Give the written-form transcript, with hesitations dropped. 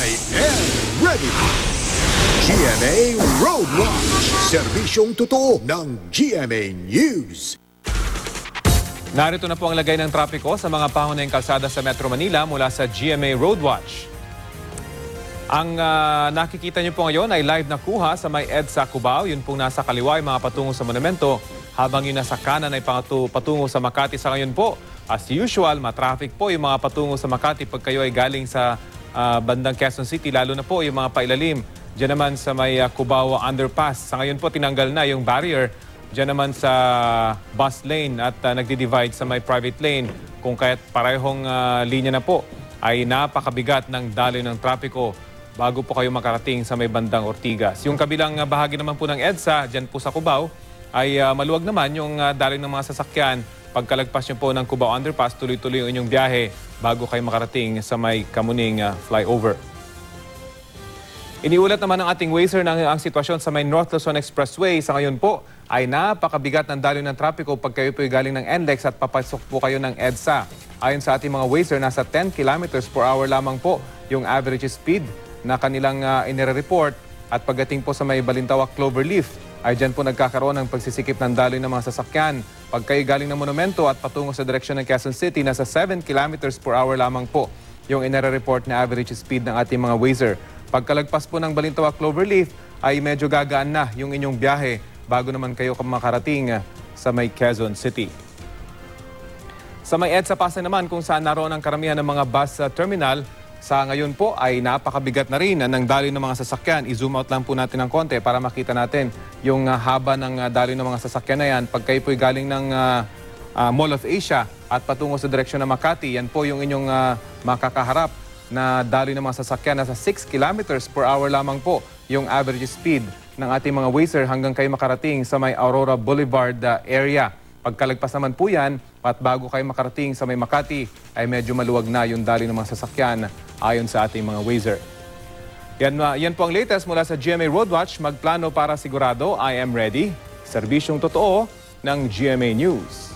I am ready! GMA Road Watch, serbisyong totoo ng GMA News. Narito na po ang lagay ng trapiko sa mga pangunahing kalsada sa Metro Manila mula sa GMA Road Watch. Ang nakikita niyo po ngayon ay live na kuha sa may EDSA Cubao. Yun pong nasa kaliwa yung mga patungo sa monumento. Habang yung nasa kanan ay patungo sa Makati sa ngayon po. As usual, matraffic po yung mga patungo sa Makati pag kayo ay galing sa bandang Quezon City, lalo na po yung mga pailalim. Diyan naman sa may Cubao Underpass. Sa ngayon po tinanggal na yung barrier. Diyan naman sa bus lane at nagdi-divide sa may private lane. Kung kaya't parehong linya na po ay napakabigat ng daloy ng trapiko bago po kayo makarating sa may bandang Ortigas. Yung kabilang bahagi naman po ng EDSA, dyan po sa Cubao, ay maluwag naman yung daloy ng mga sasakyan. Pagkalagpas nyo po ng Cubao Underpass, tuloy-tuloy yung inyong biyahe bago kayo makarating sa may Kamuning flyover. Iniulat naman ng ating Wazer na ang sitwasyon sa may North Luzon Expressway sa ngayon po ay napakabigat ng daloy ng trapiko pag kayo po galing ng NLEX at papasok po kayo ng EDSA. Ayon sa ating mga Wazer, nasa 10 kilometers per hour lamang po yung average speed na kanilang inire-report. At pagdating po sa may Balintawak Cloverleaf, ay dyan po nagkakaroon ng pagsisikip ng daloy ng mga sasakyan. Pag kayo galing ng monumento at patungo sa direksyon ng Quezon City, nasa 7 kilometers per hour lamang po yung inire-report na average speed ng ating mga Wazer. Pagkalagpas po ng Balintawak Cloverleaf, ay medyo gagaan na yung inyong biyahe bago naman kayo makarating sa may Quezon City. Sa may EDSA Pasay naman, kung saan naroon ang karamihan ng mga bus terminal, sa ngayon po ay napakabigat na rin ng daloy ng mga sasakyan. I-zoom out lang po natin ng konti para makita natin yung haba ng daloy ng mga sasakyan na yan. Pag kayo po'y galing ng Mall of Asia at patungo sa direksyon ng Makati, yan po yung inyong makakaharap na daloy ng mga sasakyan. Nasa 6 kilometers per hour lamang po yung average speed ng ating mga Wazer hanggang kayo makarating sa may Aurora Boulevard area. Pagkalagpas naman po yan, at bago kayo makarating sa may Makati, ay medyo maluwag na yung daloy ng mga sasakyan ayon sa ating mga Wazer. Yan po ang latest mula sa GMA Roadwatch. Magplano para sigurado, I am ready. Serbisyong totoo ng GMA News.